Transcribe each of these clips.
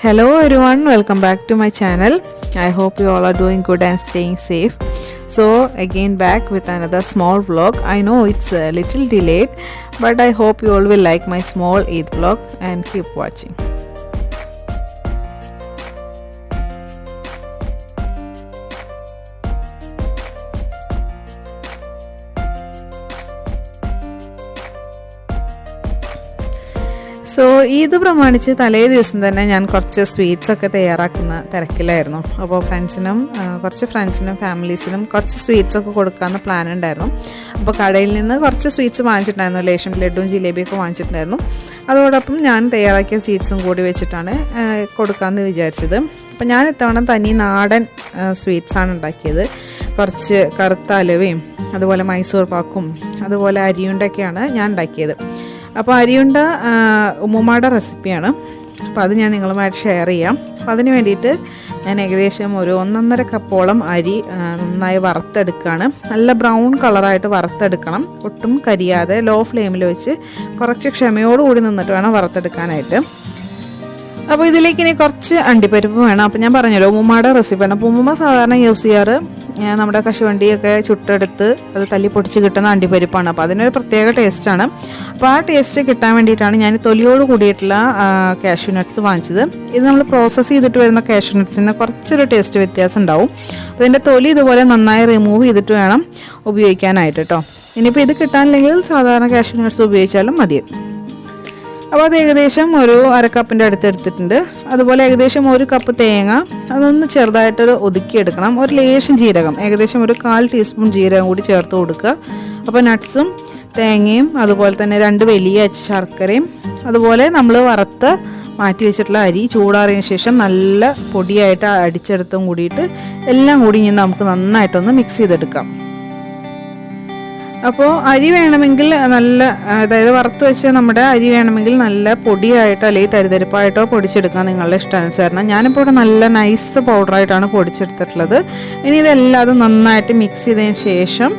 Hello everyone, welcome back to my channel. I hope you all are doing good and staying safe. So again back with another small vlog. I know it's a little delayed, but I hope you all will like my small Eid vlog and keep watching. So Eid പ്രമാണിച്ച് തലേ ദിവസം തന്നെ ഞാൻ കുറച്ച് സ്വീറ്റ്സൊക്കെ തയ്യാറാക്കുന്ന തിരക്കിലായിരുന്നു. അപ്പോൾ കുറച്ച് ഫ്രണ്ട്സിനും ഫാമിലീസിനും കുറച്ച് സ്വീറ്റ്സൊക്കെ കൊടുക്കാമെന്ന് പ്ലാൻ ഉണ്ടായിരുന്നു. അപ്പോൾ കടയിൽ നിന്ന് കുറച്ച് സ്വീറ്റ്സ് വാങ്ങിച്ചിട്ടുണ്ടായിരുന്നു, ലേശം ലഡുവും ജിലേബിയൊക്കെ വാങ്ങിച്ചിട്ടുണ്ടായിരുന്നു. അതോടൊപ്പം ഞാൻ തയ്യാറാക്കിയ സ്വീറ്റ്സും കൂടി വെച്ചിട്ടാണ് കൊടുക്കാമെന്ന് വിചാരിച്ചത്. അപ്പോൾ ഞാൻ ഇത്തവണ തനി നാടൻ സ്വീറ്റ്സാണ് ഉണ്ടാക്കിയത്. കുറച്ച് കറുത്ത അലുവയും അതുപോലെ മൈസൂർ പാക്കും അതുപോലെ അരിയുണ്ടൊക്കെയാണ് ഞാൻ ഉണ്ടാക്കിയത്. അപ്പോൾ അരിയുണ്ട ഉമ്മുമ്മയുടെ റെസിപ്പിയാണ്. അപ്പോൾ അത് ഞാൻ നിങ്ങളുമായിട്ട് ഷെയർ ചെയ്യാം. അപ്പോൾ അതിന് വേണ്ടിയിട്ട് ഞാൻ ഏകദേശം ഒരു 1.5 കപ്പോളം അരി നന്നായി വറുത്തെടുക്കുകയാണ്. നല്ല ബ്രൗൺ കളറായിട്ട് വറുത്തെടുക്കണം, ഒട്ടും കരിയാതെ ലോ ഫ്ലെയിമിൽ വെച്ച് കുറച്ച് ക്ഷമയോടുകൂടി നിന്നിട്ട് വേണം വറുത്തെടുക്കാനായിട്ട്. അപ്പോൾ ഇതിലേക്ക് ഇനി കുറച്ച് അണ്ടിപ്പരിപ്പ് വേണം. അപ്പോൾ ഞാൻ പറഞ്ഞല്ലോ ഉമ്മുമ്മയുടെ റെസിപ്പിയാണ്. അപ്പോൾ ഉമ്മുമ്മ സാധാരണ യൂസ് ചെയ്യാറ് നമ്മുടെ കശുവണ്ടിയൊക്കെ ചുട്ടെടുത്ത് അത് തല്ലി പൊടിച്ച് കിട്ടുന്ന അണ്ടിപ്പരിപ്പാണ്. അപ്പോൾ അതിനൊരു പ്രത്യേക ടേസ്റ്റാണ്. അപ്പോൾ ആ ടേസ്റ്റ് കിട്ടാൻ വേണ്ടിയിട്ടാണ് ഞാൻ തൊലിയോട് കൂടിയിട്ടുള്ള കാഷ്യൂ നട്ട്സ് വാങ്ങിച്ചത്. ഇത് നമ്മൾ പ്രോസസ്സ് ചെയ്തിട്ട് വരുന്ന കാഷ്യൂ നട്ട്സിന് കുറച്ചൊരു ടേസ്റ്റ് വ്യത്യാസം ഉണ്ടാവും. അപ്പോൾ ഇതിൻ്റെ തൊലി ഇതുപോലെ നന്നായി റിമൂവ് ചെയ്തിട്ട് വേണം ഉപയോഗിക്കാനായിട്ട് കേട്ടോ. ഇനിയിപ്പോൾ ഇത് കിട്ടാനില്ലെങ്കിൽ സാധാരണ കാഷ്യൂ നട്ട്സ് ഉപയോഗിച്ചാലും മതി. അപ്പോൾ അത് ഏകദേശം ഒരു 1/2 കപ്പിൻ്റെ അടുത്ത് എടുത്തിട്ടുണ്ട്. അതുപോലെ ഏകദേശം 1 കപ്പ് തേങ്ങ അതൊന്ന് ചെറുതായിട്ടൊരു ഒതുക്കിയെടുക്കണം. ഒരു ലേശം ജീരകം, ഏകദേശം ഒരു 1/4 ടീസ്പൂൺ ജീരകം കൂടി ചേർത്ത് കൊടുക്കുക. അപ്പോൾ നട്ട്സും തേങ്ങയും അതുപോലെ തന്നെ 2 വലിയ ശർക്കരയും അതുപോലെ നമ്മൾ വറുത്ത് മാറ്റി വെച്ചിട്ടുള്ള അരി ചൂടാറിയതിന് ശേഷം നല്ല പൊടിയായിട്ട് അടിച്ചെടുത്തും കൂടിയിട്ട് എല്ലാം കൂടി ഇനി നമുക്ക് നന്നായിട്ടൊന്ന് മിക്സ് ചെയ്തെടുക്കാം. അപ്പോൾ അരി വേണമെങ്കിൽ അതായത് വറുത്ത് വെച്ച് നമ്മുടെ അരി വേണമെങ്കിൽ നല്ല പൊടിയായിട്ടോ അല്ലെങ്കിൽ തരിതരിപ്പായിട്ടോ പൊടിച്ചെടുക്കാം, നിങ്ങളുടെ ഇഷ്ടാനുസരണം. ഞാനിപ്പോൾ ഇവിടെ നല്ല നൈസ് പൗഡറായിട്ടാണ് പൊടിച്ചെടുത്തിട്ടുള്ളത്. ഇനി ഇതെല്ലാം നന്നായിട്ട് മിക്സ് ചെയ്തതിന് ശേഷം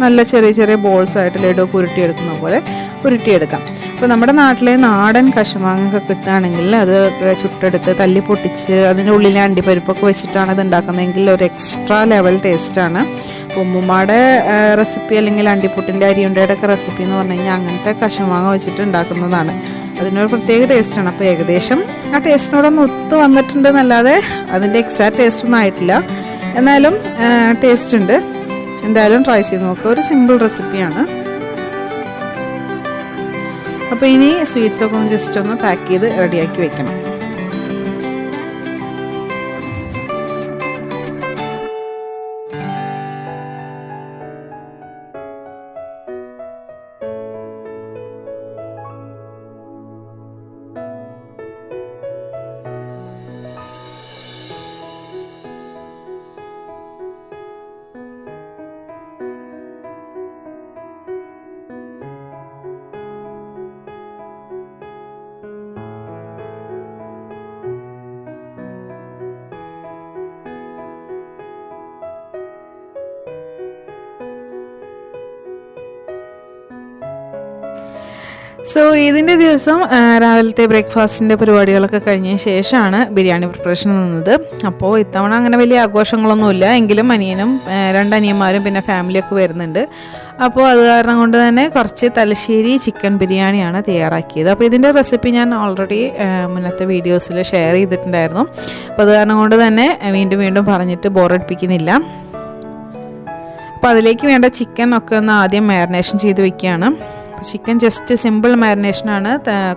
നല്ല ചെറിയ ചെറിയ ബോൾസായിട്ട് ലഡു ഉരുട്ടിയെടുക്കുന്ന പോലെ ഉരുട്ടിയെടുക്കാം. ഇപ്പോൾ നമ്മുടെ നാട്ടിലെ നാടൻ കശുമാങ്ങൊക്കെ കിട്ടുകയാണെങ്കിൽ അത് ചുട്ടെടുത്ത് തല്ലി പൊട്ടിച്ച് അതിൻ്റെ ഉള്ളിലെ അണ്ടിപ്പരിപ്പൊക്കെ വെച്ചിട്ടാണ് ഇത് ഉണ്ടാക്കുന്നതെങ്കിൽ ഒരു എക്സ്ട്രാ ലെവൽ ടേസ്റ്റാണ്. അപ്പോൾ ഉമ്മുമ്മയുടെ റെസിപ്പി അല്ലെങ്കിൽ അണ്ടിപ്പുട്ടിൻ്റെ അരിയുണ്ടയുടെ ഒക്കെ റെസിപ്പി എന്ന് പറഞ്ഞു കഴിഞ്ഞാൽ അങ്ങനത്തെ കശുമാങ്ങ വെച്ചിട്ട് ഉണ്ടാക്കുന്നതാണ്. അതിനൊരു പ്രത്യേക ടേസ്റ്റാണ്. അപ്പോൾ ഏകദേശം ആ ടേസ്റ്റിനോടൊന്ന് ഒത്തു വന്നിട്ടുണ്ട് എന്നല്ലാതെ അതിൻ്റെ എക്സാക്റ്റ് ടേസ്റ്റൊന്നും ആയിട്ടില്ല, എന്നാലും ടേസ്റ്റ് ഉണ്ട്. എന്തായാലും ട്രൈ ചെയ്ത് നോക്കുക. ഒരു സിമ്പിൾ റെസിപ്പിയാണ്. അപ്പോൾ ഇനി സ്വീറ്റ്സൊക്കെ ഒന്ന് ജസ്റ്റ് ഒന്ന് പാക്ക് ചെയ്ത് റെഡിയാക്കി വെക്കണം. സോ ഇതിൻ്റെ ദിവസം രാവിലത്തെ ബ്രേക്ക്ഫാസ്റ്റിൻ്റെ പരിപാടികളൊക്കെ കഴിഞ്ഞതിന് ശേഷമാണ് ബിരിയാണി പ്രിപ്പറേഷൻ നിന്നത്. അപ്പോൾ ഇത്തവണ അങ്ങനെ വലിയ ആഘോഷങ്ങളൊന്നുമില്ല, എങ്കിലും അനിയനും 2 അനിയന്മാരും പിന്നെ ഫാമിലിയൊക്കെ വരുന്നുണ്ട്. അപ്പോൾ അത് കാരണം കൊണ്ട് തന്നെ കുറച്ച് തലശ്ശേരി ചിക്കൻ ബിരിയാണിയാണ് തയ്യാറാക്കിയത്. അപ്പോൾ ഇതിൻ്റെ റെസിപ്പി ഞാൻ ഓൾറെഡി മുന്നത്തെ വീഡിയോസിൽ ഷെയർ ചെയ്തിട്ടുണ്ടായിരുന്നു. അപ്പോൾ അത് കാരണം കൊണ്ട് തന്നെ വീണ്ടും പറഞ്ഞിട്ട് ബോറടിപ്പിക്കുന്നില്ല. അപ്പോൾ അതിലേക്ക് വേണ്ട ചിക്കൻ ഒക്കെ ഒന്ന് ആദ്യം മാരിനേഷൻ ചെയ്ത് വെക്കുകയാണ്. ചിക്കൻ ജസ്റ്റ് സിമ്പിൾ മാരിനേഷനാണ്.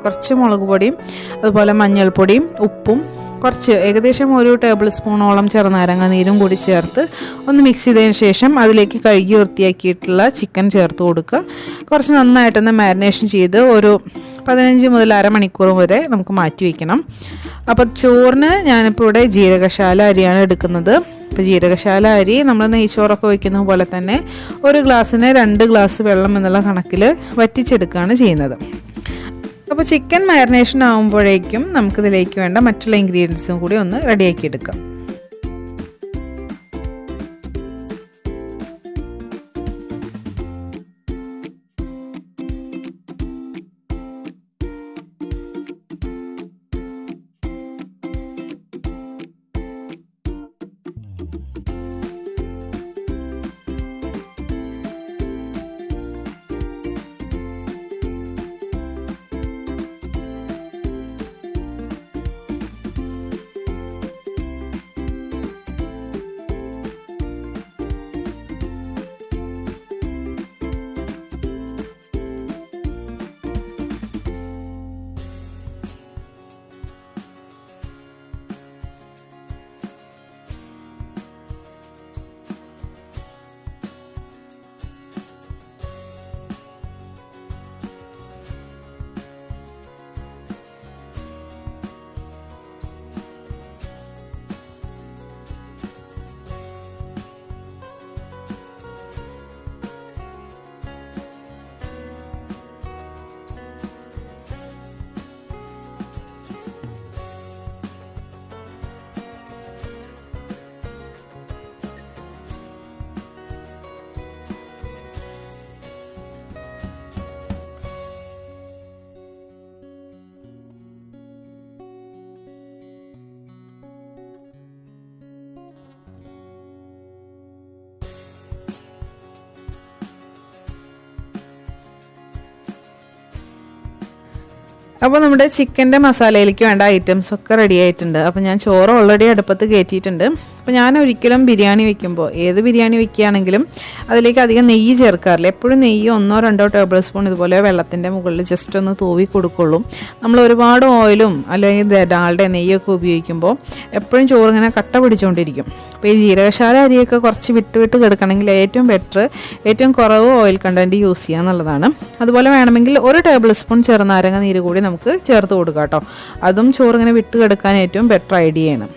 കുറച്ച് മുളക് പൊടിയും അതുപോലെ മഞ്ഞൾപ്പൊടിയും ഉപ്പും കുറച്ച് ഏകദേശം 1 ടേബിൾ സ്പൂണോളം ചെറുനാരങ്ങ നീരും കൂടി ചേർത്ത് ഒന്ന് മിക്സ് ചെയ്തതിന് ശേഷം അതിലേക്ക് കഴുകി വൃത്തിയാക്കിയിട്ടുള്ള ചിക്കൻ ചേർത്ത് കൊടുക്കുക. കുറച്ച് നന്നായിട്ടൊന്ന് മാരിനേഷൻ ചെയ്ത് ഒരു 15 മുതൽ അരമണിക്കൂർ വരെ നമുക്ക് മാറ്റി വയ്ക്കണം. അപ്പോൾ ചോറിന് ഞാനിപ്പോൾ ഇവിടെ ജീരകശാല അരിയാണ് എടുക്കുന്നത്. ഇപ്പോൾ ജീരകശാല അരി നമ്മൾ നെയ്ച്ചോറൊക്കെ വയ്ക്കുന്ന പോലെ തന്നെ 1 ഗ്ലാസ്സിന് 2 ഗ്ലാസ് വെള്ളം എന്നുള്ള കണക്കിൽ വറ്റിച്ചെടുക്കുകയാണ് ചെയ്യുന്നത്. അപ്പോൾ ചിക്കൻ മാരിനേഷൻ ആകുമ്പോഴേക്കും നമുക്കിതിലേക്ക് വേണ്ട മറ്റുള്ള ഇൻഗ്രീഡിയൻസും കൂടി ഒന്ന് റെഡിയാക്കി എടുക്കാം. അപ്പോൾ നമ്മുടെ ചിക്കൻ്റെ മസാലയിലേക്ക് വേണ്ട ഐറ്റംസ് ഒക്കെ റെഡി ആയിട്ടുണ്ട്. അപ്പോൾ ഞാൻ ചോറ് ഓൾറെഡി അടുപ്പത്ത് കയറ്റിയിട്ടുണ്ട്. അപ്പോൾ ഞാൻ ഒരിക്കലും ബിരിയാണി വെക്കുമ്പോൾ ഏത് ബിരിയാണി വെക്കുകയാണെങ്കിലും അതിലേക്ക് അധികം നെയ്യ് ചേർക്കാറില്ല. എപ്പോഴും നെയ്യ് 1-2 ടേബിൾ സ്പൂൺ ഇതുപോലെ വെള്ളത്തിൻ്റെ മുകളിൽ ജസ്റ്റ് ഒന്ന് തൂവി കൊടുക്കുള്ളൂ. നമ്മൾ ഒരുപാട് ഓയിലും അല്ലെങ്കിൽ ഡാൽഡ നെയ്യൊക്കെ ഉപയോഗിക്കുമ്പോൾ എപ്പോഴും ചോറ് ഇങ്ങനെ കട്ട പിടിച്ചുകൊണ്ടിരിക്കും. അപ്പോൾ ഈ ജീരകശാല അരിയൊക്കെ കുറച്ച് വിട്ട് കിടക്കണമെങ്കിൽ ഏറ്റവും ബെറ്റർ ഏറ്റവും കുറവ് ഓയിൽ കണ്ടൻറ്റ് യൂസ് ചെയ്യുക എന്നുള്ളതാണ്. അതുപോലെ വേണമെങ്കിൽ 1 ടേബിൾ സ്പൂൺ ചെറുനാരങ്ങ നീര് കൂടി നമുക്ക് ചേർത്ത് കൊടുക്കാം കേട്ടോ. അതും ചോറിങ്ങനെ വിട്ട് കിടക്കാൻ ഏറ്റവും ബെറ്റർ ഐഡിയയാണ്.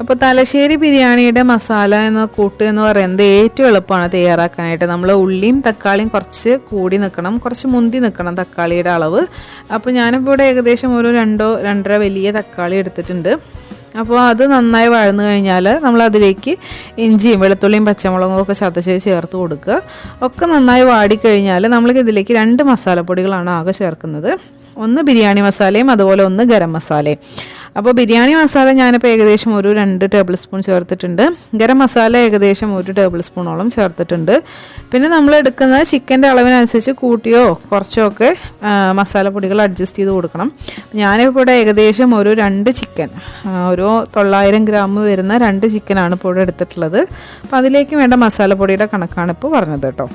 അപ്പോൾ തലശ്ശേരി ബിരിയാണിയുടെ മസാല കൂട്ട് എന്ന് പറയുന്നത് ഏറ്റവും എളുപ്പമാണ് തയ്യാറാക്കാനായിട്ട്. നമ്മൾ ഉള്ളിയും തക്കാളിയും കുറച്ച് കൂടി നിൽക്കണം, കുറച്ച് മുന്തി നിൽക്കണം തക്കാളിയുടെ അളവ്. അപ്പോൾ ഞാനിപ്പോൾ ഇവിടെ ഏകദേശം ഒരു 2-2.5 വലിയ തക്കാളി എടുത്തിട്ടുണ്ട്. അപ്പോൾ അത് നന്നായി വഴന്നു കഴിഞ്ഞാൽ നമ്മളതിലേക്ക് ഇഞ്ചിയും വെളുത്തുള്ളിയും പച്ചമുളകും ഒക്കെ ചതച്ച് ചേർത്ത് കൊടുക്കുക. ഒക്കെ നന്നായി വാടിക്കഴിഞ്ഞാൽ നമ്മൾക്ക് ഇതിലേക്ക് 2 മസാലപ്പൊടികളാണ് ആകെ ചേർക്കുന്നത്. ഒന്ന് ബിരിയാണി മസാലയും അതുപോലെ ഒന്ന് ഗരം മസാലയും. അപ്പോൾ ബിരിയാണി മസാല ഞാനിപ്പോൾ ഏകദേശം ഒരു 2 ടേബിൾ സ്പൂൺ ചേർത്തിട്ടുണ്ട്. ഗരം മസാല ഏകദേശം 1 ടേബിൾ സ്പൂണോളം ചേർത്തിട്ടുണ്ട്. പിന്നെ നമ്മൾ എടുക്കുന്ന ചിക്കൻ്റെ അളവിനനുസരിച്ച് കൂട്ടിയോ കുറച്ചോ ഒക്കെ മസാലപ്പൊടികൾ അഡ്ജസ്റ്റ് ചെയ്ത് കൊടുക്കണം. ഞാനിപ്പോൾ ഇവിടെ ഏകദേശം ഒരു 2 ചിക്കൻ, ഒരു 900 ഗ്രാം വരുന്ന 2 ചിക്കനാണ് ഇപ്പോൾ ഇവിടെ എടുത്തിട്ടുള്ളത്. അപ്പോൾ അതിലേക്ക് വേണ്ട മസാലപ്പൊടിയുടെ കണക്കാണ് ഇപ്പോൾ പറഞ്ഞത് കേട്ടോ.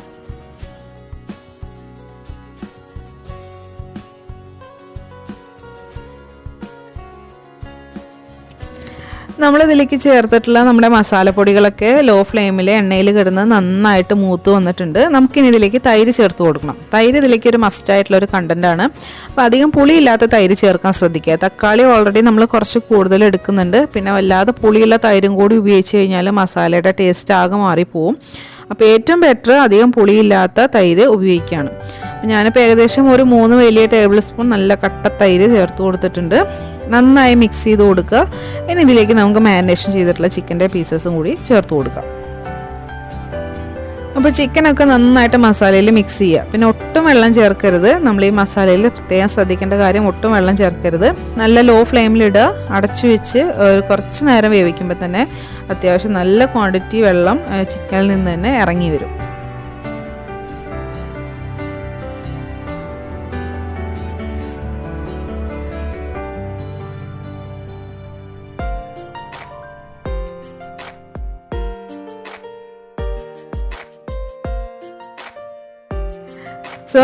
നമ്മളിതിലേക്ക് ചേർത്തിട്ടുള്ള നമ്മുടെ മസാലപ്പൊടികളൊക്കെ ലോ ഫ്ലെയിമിൽ എണ്ണയിൽ കിടന്ന് നന്നായിട്ട് മൂത്ത് വന്നിട്ടുണ്ട്. നമുക്കിനി ഇതിലേക്ക് തൈര് ചേർത്ത് കൊടുക്കണം. തൈര് ഇതിലേക്ക് ഒരു മസ്റ്റായിട്ടുള്ളൊരു കണ്ടൻറ്റാണ്. അപ്പോൾ അധികം പുളിയില്ലാത്ത തൈര് ചേർക്കാൻ ശ്രദ്ധിക്കുക. തക്കാളി ഓൾറെഡി നമ്മൾ കുറച്ച് കൂടുതൽ എടുക്കുന്നുണ്ട്. പിന്നെ വല്ലാതെ പുളിയുള്ള തൈരും കൂടി ഉപയോഗിച്ച് കഴിഞ്ഞാൽ മസാലയുടെ ടേസ്റ്റ് ആകെ മാറിപ്പോവും. അപ്പോൾ ഏറ്റവും ബെറ്റർ അധികം പുളിയില്ലാത്ത തൈര് ഉപയോഗിക്കുകയാണ്. ഞാനിപ്പോൾ ഏകദേശം ഒരു 3 വലിയ ടേബിൾ സ്പൂൺ നല്ല കട്ട തൈര് ചേർത്ത് കൊടുത്തിട്ടുണ്ട്. നന്നായി മിക്സ് ചെയ്ത് കൊടുക്കുക. ഇനി ഇതിലേക്ക് നമുക്ക് മാരിനേഷൻ ചെയ്തിട്ടുള്ള ചിക്കൻ്റെ പീസസും കൂടി ചേർത്ത് കൊടുക്കാം. അപ്പോൾ ചിക്കനൊക്കെ നന്നായിട്ട് മസാലയിൽ മിക്സ് ചെയ്യുക. പിന്നെ ഒട്ടും വെള്ളം ചേർക്കരുത്. നമ്മൾ ഈ മസാലയിൽ പ്രത്യേകം ശ്രദ്ധിക്കേണ്ട കാര്യം, ഒട്ടും വെള്ളം ചേർക്കരുത്. നല്ല ലോ ഫ്ലെയിമിലിടുക, അടച്ചു വെച്ച് കുറച്ച് നേരം വേവിക്കുമ്പോൾ തന്നെ അത്യാവശ്യം നല്ല ക്വാണ്ടിറ്റി വെള്ളം ചിക്കനിൽ നിന്ന് തന്നെ ഇറങ്ങി വരും.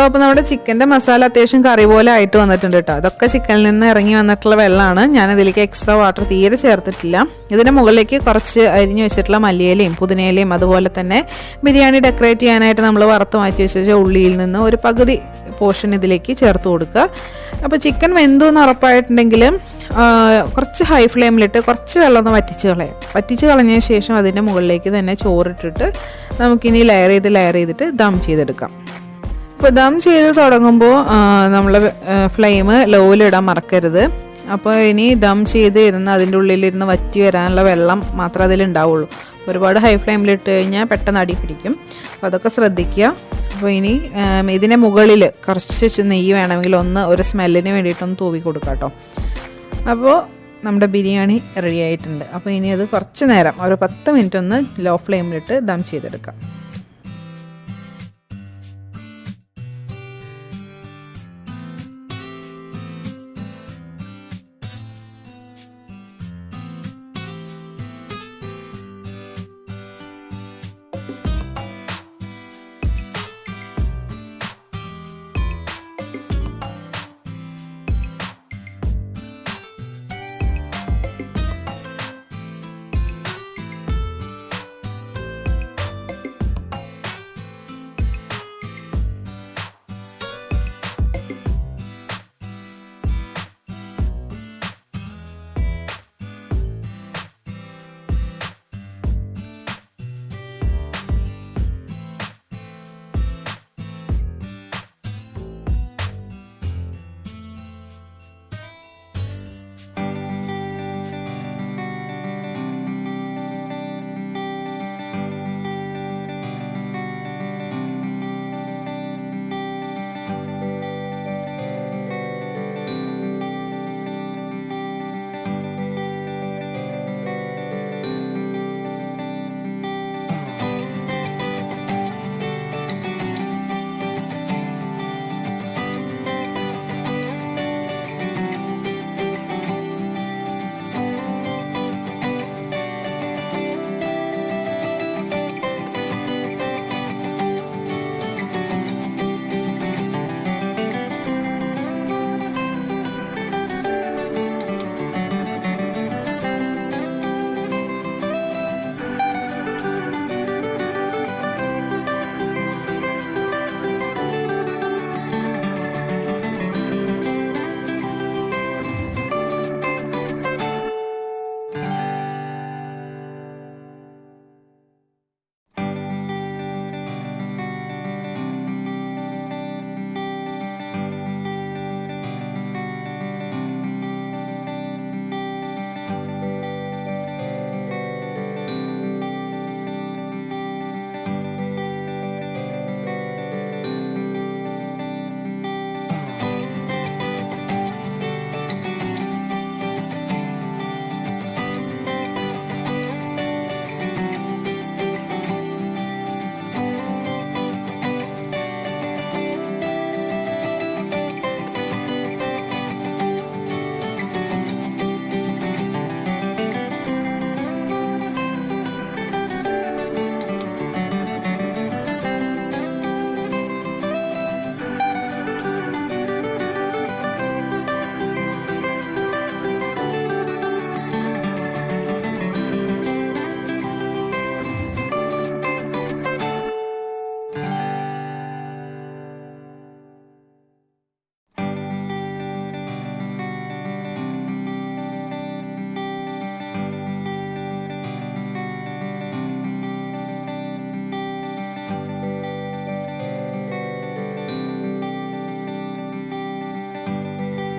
അപ്പോൾ നമ്മുടെ ചിക്കൻ്റെ മസാല അത്യാവശ്യം കറി പോലെ ആയിട്ട് വന്നിട്ടുണ്ട് കേട്ടോ. അതൊക്കെ ചിക്കനിൽ നിന്ന് ഇറങ്ങി വന്നിട്ടുള്ള വെള്ളമാണ്. ഞാനിതിലേക്ക് എക്സ്ട്രാ വാട്ടർ തീരെ ചേർത്തിട്ടില്ല. ഇതിൻ്റെ മുകളിലേക്ക് കുറച്ച് അരിഞ്ഞു വെച്ചിട്ടുള്ള മല്ലിയിലയും പുതിനയിലയും അതുപോലെ തന്നെ ബിരിയാണി ഡെക്കറേറ്റ് ചെയ്യാനായിട്ട് നമ്മൾ വറുത്ത് മാറ്റി വെച്ച ഉള്ളിയിൽ നിന്ന് ഒരു പകുതി പോർഷൻ ഇതിലേക്ക് ചേർത്ത് കൊടുക്കുക. അപ്പോൾ ചിക്കൻ വെന്തോന്ന് ഉറപ്പായിട്ടുണ്ടെങ്കിൽ കുറച്ച് ഹൈ ഫ്ലെയിമിലിട്ട് കുറച്ച് വെള്ളം ഒന്ന് വറ്റിച്ച് കളഞ്ഞതിന് ശേഷം അതിൻ്റെ മുകളിലേക്ക് തന്നെ ചോറിട്ടിട്ട് നമുക്കിനി ലെയർ ചെയ്തിട്ട് ദം ചെയ്തെടുക്കാം. ഇപ്പോൾ ദം ചെയ്ത് തുടങ്ങുമ്പോൾ നമ്മൾ ഫ്ലെയിം ലോയിലിടാൻ മറക്കരുത്. അപ്പോൾ ഇനി ദം ചെയ്ത് ഇരുന്ന് അതിൻ്റെ ഉള്ളിലിരുന്ന് വറ്റി വരാനുള്ള വെള്ളം മാത്രമേ അതിലുണ്ടാവുള്ളൂ. ഒരുപാട് ഹൈ ഫ്ലെയിമിലിട്ട് കഴിഞ്ഞാൽ പെട്ടെന്ന് അടി പിടിക്കും. അപ്പോൾ അതൊക്കെ ശ്രദ്ധിക്കുക. അപ്പോൾ ഇനി ഇതിൻ്റെ മുകളിൽ കുറച്ച് നെയ്യ് വേണമെങ്കിൽ ഒരു സ്മെല്ലിന് വേണ്ടിയിട്ടൊന്ന് തൂവി കൊടുക്കാം കേട്ടോ. അപ്പോൾ നമ്മുടെ ബിരിയാണി റെഡി ആയിട്ടുണ്ട്. അപ്പോൾ ഇനി അത് കുറച്ച് നേരം ഒരു 10 മിനിറ്റ് ഒന്ന് ലോ ഫ്ലെയിമിലിട്ട് ദം ചെയ്തെടുക്കാം.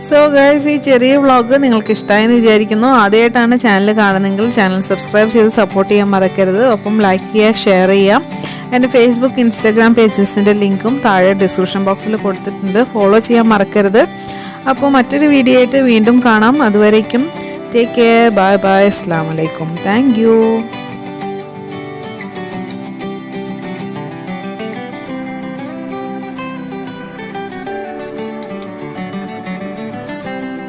സോ ഗൈസ്, ഈ ചെറിയ വ്ളോഗ് നിങ്ങൾക്ക് ഇഷ്ടമായെന്ന് വിചാരിക്കുന്നു. ആദ്യമായിട്ടാണ് ചാനൽ കാണുന്നതെങ്കിൽ ചാനൽ സബ്സ്ക്രൈബ് ചെയ്ത് സപ്പോർട്ട് ചെയ്യാൻ മറക്കരുത്. ഒപ്പം ലൈക്ക് ചെയ്യുക, ഷെയർ ചെയ്യുക. എൻ്റെ ഫേസ്ബുക്ക്, ഇൻസ്റ്റാഗ്രാം പേജസിൻ്റെ ലിങ്കും താഴെ ഡിസ്ക്രിപ്ഷൻ ബോക്സിൽ കൊടുത്തിട്ടുണ്ട്. ഫോളോ ചെയ്യാൻ മറക്കരുത്. അപ്പോൾ മറ്റൊരു വീഡിയോ ആയിട്ട് വീണ്ടും കാണാം. അതുവരേക്കും ടേക്ക് കെയർ, ബൈ ബൈ, അസ്സലാമു അലൈക്കും, താങ്ക് യു.